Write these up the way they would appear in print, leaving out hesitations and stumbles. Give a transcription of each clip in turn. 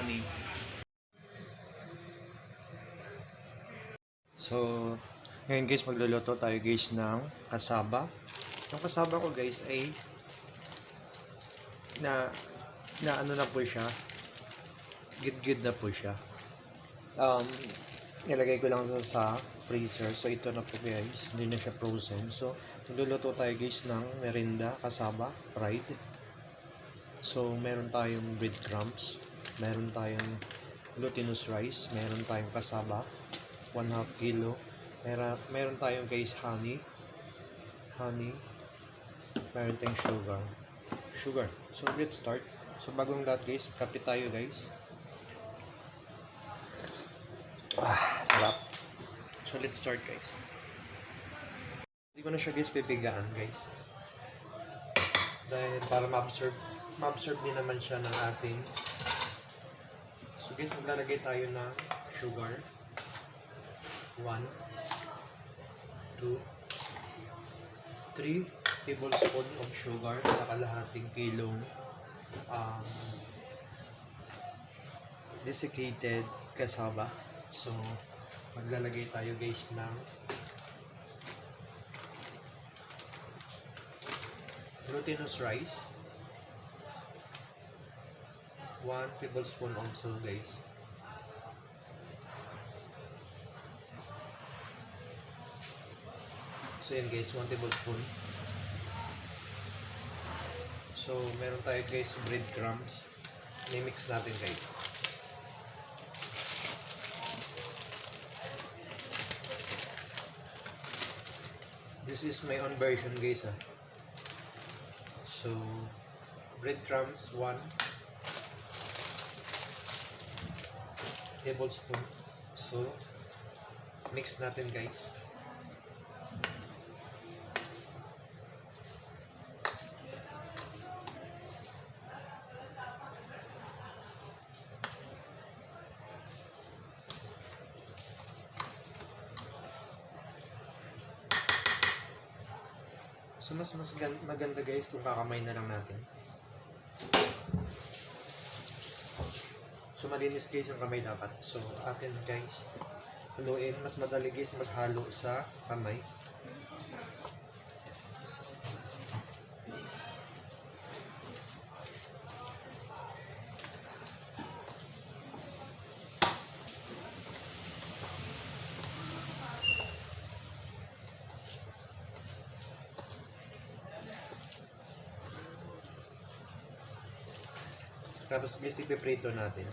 honey. So, ngayon guys, magluluto tayo guys ng kasaba. Yung kasaba ko guys ay na ano na po siya, gid-gid na po siya. Nilagay ko lang sa freezer. So, ito na po guys, hindi na siya frozen. So, magluluto tayo guys ng merinda, kasaba, fried. So, meron tayong breadcrumbs, meron tayong glutinous rice, meron tayong kasaba, 1/2 kilo. Meron tayong guys honey, meron tayong sugar. So, let's start. So, bagong lahat guys, kape tayo guys. Sarap. So, let's start guys. Hindi ko na siya guys pipigaan guys. Dahil para ma-absorb din naman siya ng ating. So guys, maglalagay tayo ng sugar. 1, 2, 3 tablespoon of sugar sa kalahating kilong desiccated cassava. So, maglalagay tayo guys ng glutinous rice. 1 tablespoon also guys. So yan guys, 1 tablespoon. So meron tayo guys breadcrumbs. I-mix natin guys. This is my own version guys . So breadcrumbs 1 tablespoon. So mix natin guys. So mas maganda guys kung kakamay na lang natin. So malinis guys yung kamay dapat. So atin guys, haluin. Mas madali guys maghalo sa kamay. Tapos guys, ipiprito natin.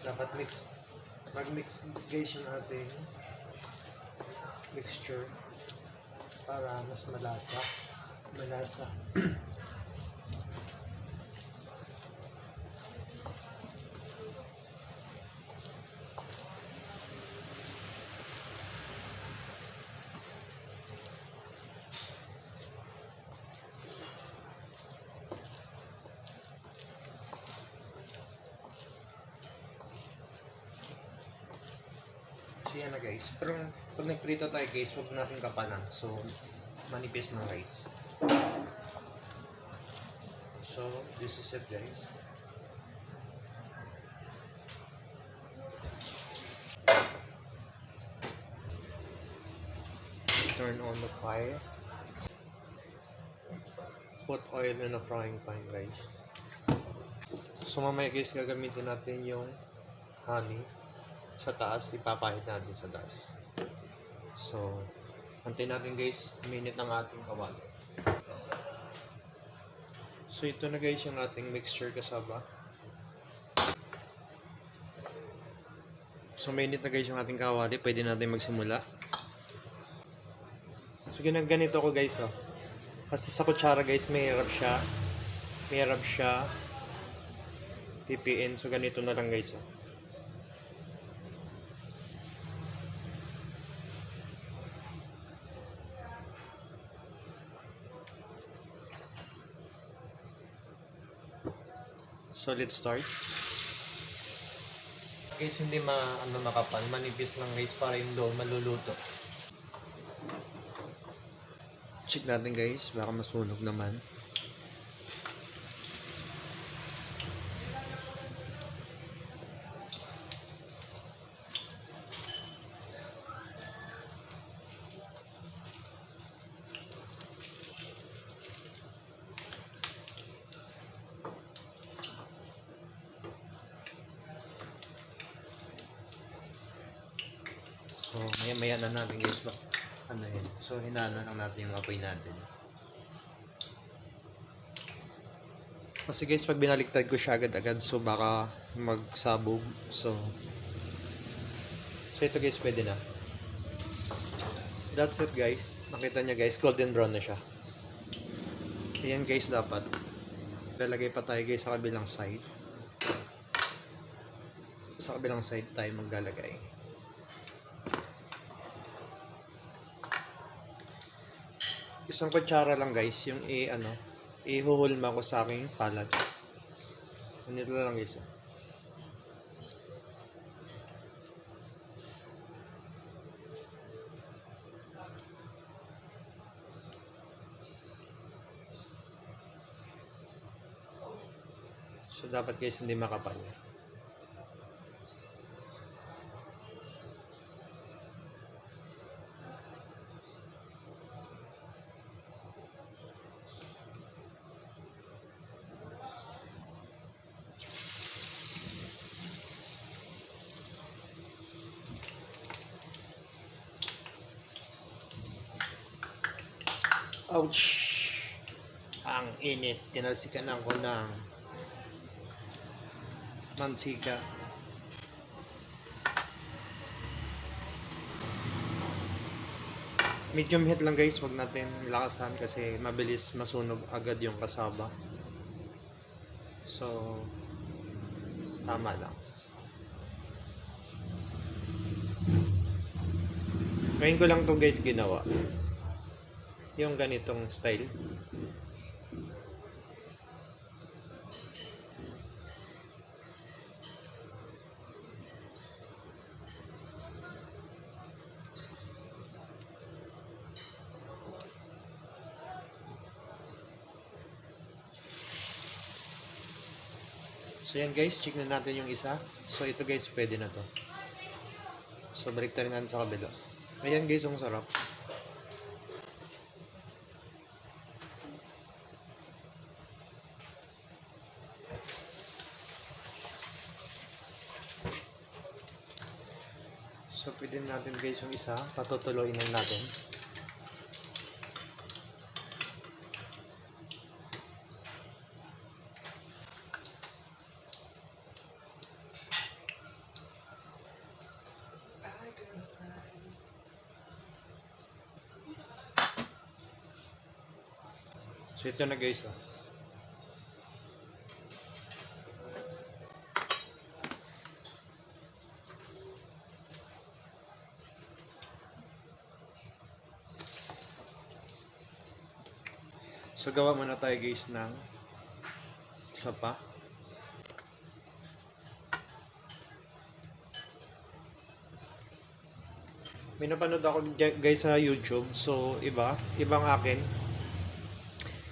Dapat mag-mix guys yung ating mixture para mas malasa. So yan na guys. Pero pag nagprito tayo guys, huwag natin kapalan. So manipis ng rice. So this is it guys. Turn on the fire. Put oil in a frying pan guys. So mamaya guys, gagamitin natin yung honey sa taas, ipapahid natin sa taas. So, antayin natin guys, minute ng ating kawali. So, ito na guys yung ating mixture kasaba. So, minute na guys yung ating kawali, pwede natin magsimula. So, ganito ko guys . Basta sa kutsara guys, may harap siya pipiin. So, ganito na lang guys . So let's start. Guys, hindi makapal, manipis lang guys para yung dough maluluto. Check natin guys, baka masunog naman. So, maya-maya na natin guys, ano yun. So, hinaan lang natin yung apoy natin. Kasi guys, pag binaliktad ko siya agad-agad, so baka magsabog. So ito guys, pwede na. That's it guys. Nakita nyo guys, golden brown na siya. Ayan guys, dapat. Lalagay pa tayo guys sa kabilang side. Sa kabilang side tayo maglalagay. Isang kutsara lang guys, yung ihuhulma ko sa aking palad. Ganito lang guys. So dapat guys hindi makapal. Ouch! Ang init. Tinalsikan ako ng mantika. Medium heat lang guys. Huwag natin lakasan kasi mabilis masunog agad yung kasaba. So, tama lang. Ngayon ko lang to guys ginawa. Yung ganitong style. So yan guys, check na natin yung isa. So ito guys, pwede na to. So balik tayo natin sa kabila. Ayan guys, ang sarap. So pwede natin guys yung isa, patutuloyin lang natin. So ito na guys. So gawa muna tayo guys ng isa pa. May napanood ako guys sa YouTube. So ibang akin.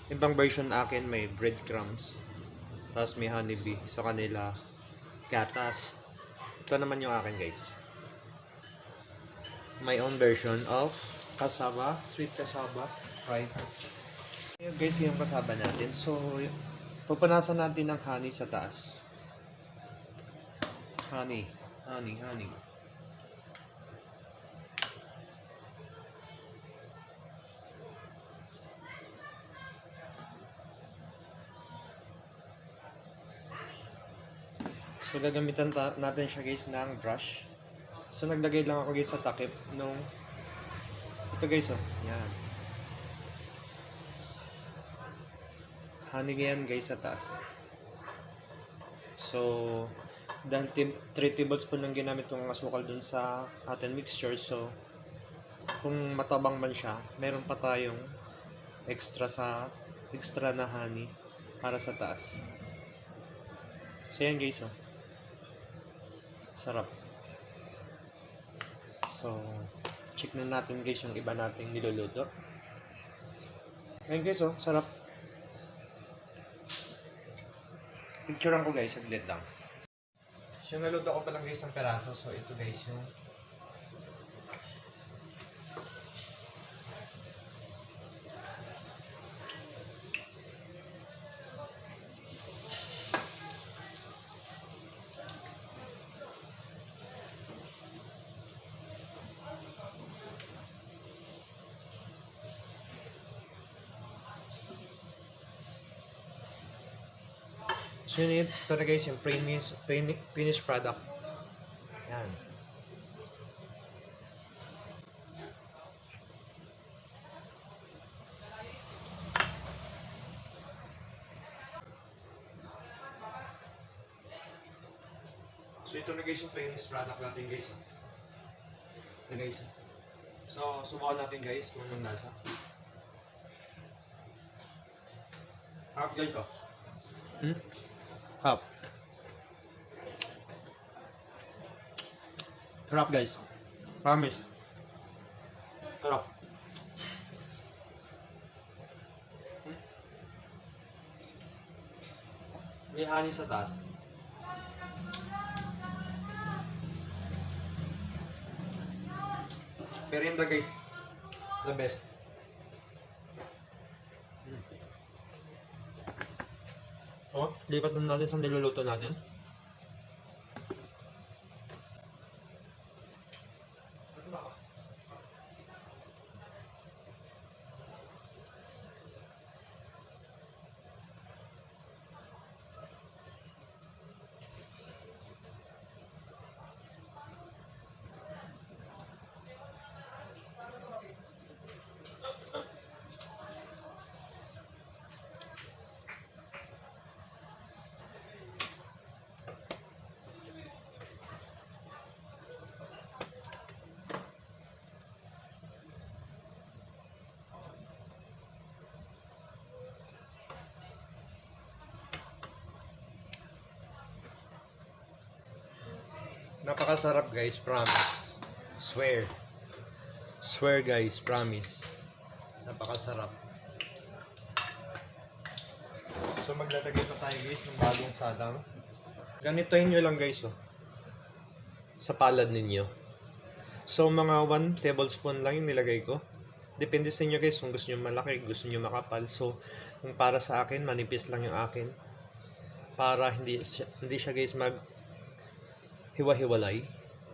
Ibang version akin may breadcrumbs. Tapos may honeybee sa kanila. Gatas. Ito naman yung akin guys. My own version of cassava, sweet cassava, fried. Ayan guys, yung kasaba natin. So, pupunasan natin ng honey sa taas. Honey. So, gagamitan natin siya guys ng brush. So, naglagay lang ako guys sa takip nung ito guys yan. Honey yan guys sa taas. So, dahil 3 tablespoon lang ginamit kong asukal dun sa ating mixture. So, kung matabang man siya, meron pa tayong extra na honey para sa taas. So yan guys, oh. Sarap. So, check na natin guys yung iba nating niluluto. Ayan guys, oh, sarap. Picturean ko guys, saglit lang. So, yung naluto ko pa lang guys ng peraso. So, ito guys yung so yun ito na guys yung finished product. Yan. So ito na guys yung finished product natin guys. Ito guys. So subukan natin guys kung anong nasa. Harap guys oh. Harap. Harap guys. Promise. Harap. May honey sa taas. Merienda guys. The best. Oh, lipat na natin sa niluluto natin. Napakasarap guys, promise. Swear. Swear guys, promise. Napakasarap. So maglalagay pa tayo guys ng bagong salang. Ganitohin nyo lang guys oh. Sa palad ninyo. So mga 1 tablespoon lang yung nilagay ko. Depende sa inyo guys kung gusto nyo malaki, gusto nyo makapal. So kung para sa akin, manipis lang yung akin. Para hindi siya guys hiwa-hiwalay,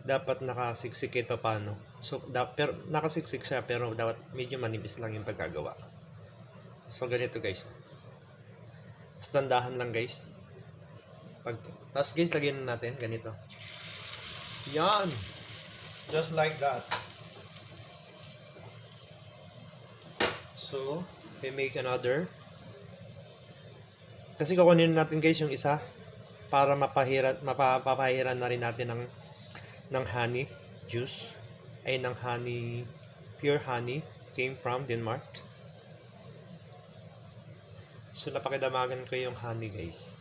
dapat nakasiksik ito paano. So, pero nakasiksik siya pero dapat medyo manipis lang yung pagkagawa. So, ganito guys. Tapos dandahan lang guys. Tapos guys, lagyan natin ganito. Yan! Just like that. So, we make another. Kasi kukunin natin guys yung isa para mapapahiran na rin natin ng honey juice ay ng honey, pure honey came from Denmark. So napakidamagan ko yung honey guys.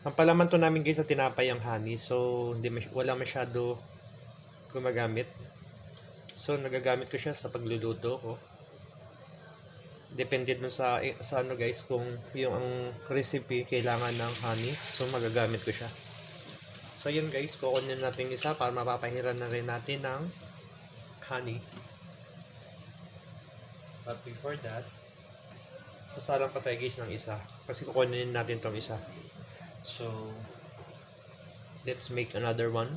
Ang palaman to namin guys sa tinapay ang honey, so wala masyado gumagamit. So nagagamit ko siya sa pagluluto ko. Depende dun sa ano guys, kung yung ang recipe kailangan ng honey, so magagamit ko siya. So yun guys, kukunin natin isa para mapapahiran na rin natin ng honey. But before that, sasalang pa tayo guys ng isa kasi kukunin natin tong isa. So let's make another one.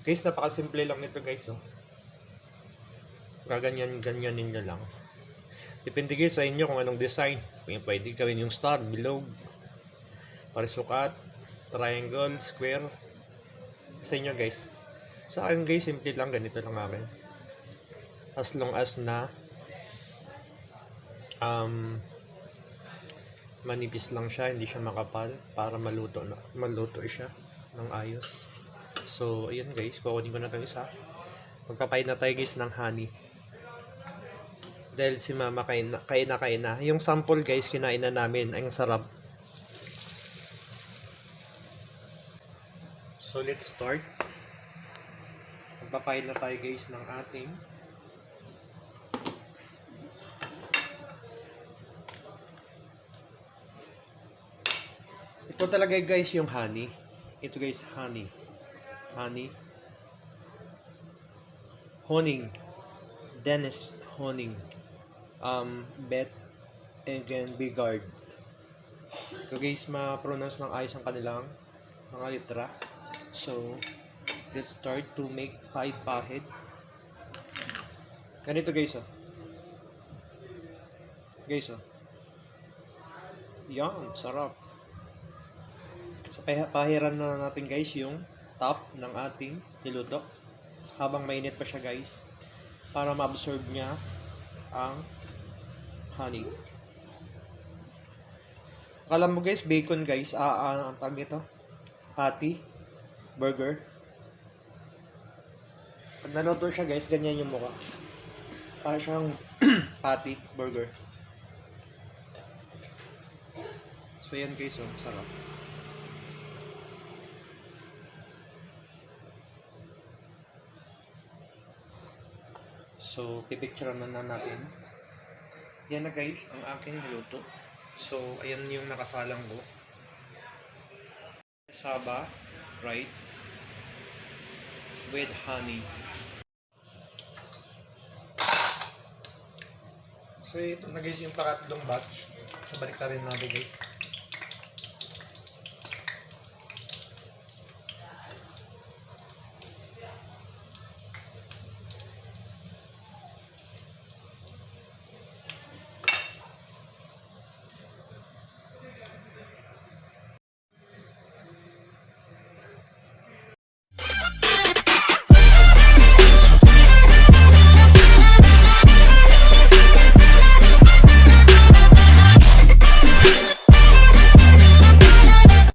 Guys, napakasimple lang nito guys oh. Gaganyan ninyo lang. Depende guys sa inyo kung anong design. Pwede gawin yung star, bilog, parisukat, triangle, square. Sa inyo guys. Sa akin guys, simple lang. Ganito lang akin. As long as na manipis lang siya, hindi siya makapal para maluto siya ng ayos. So, ayun guys. Kukunin ko na itong isa. Magpapahid na tayo guys ng honey. Dahil si mama kain na. Yung sample guys, kinain na namin. Ang sarap. So let's start. Magpapahid na tayo guys ng ating ito talaga guys yung honey. Ito guys, honey. Honing. Dennis Honing. Beth again Bigard. So guys, ma-pronounce ng ayos ang kanilang mga litra. So, let's start to make 5 pahid. Ganito guys, oh. Guys, oh. Yan, sarap. So, pahiran na natin guys yung top ng ating niluto. Habang mainit pa siya guys. Para ma-absorb niya ang honey. Akala mo guys, bacon guys. Ang tag nito. Patty. Burger. Pag naluto siya guys, ganyan yung mukha. Para siyang patty. Burger. So yan guys, oh. Sarap. So, pipicturean na natin. Yan na guys, ang aking niluto. So, ayan yung nakasalang ko. Cassava, right? With honey. So, ito na guys yung pangatlong batch. So, balik na rin natin guys.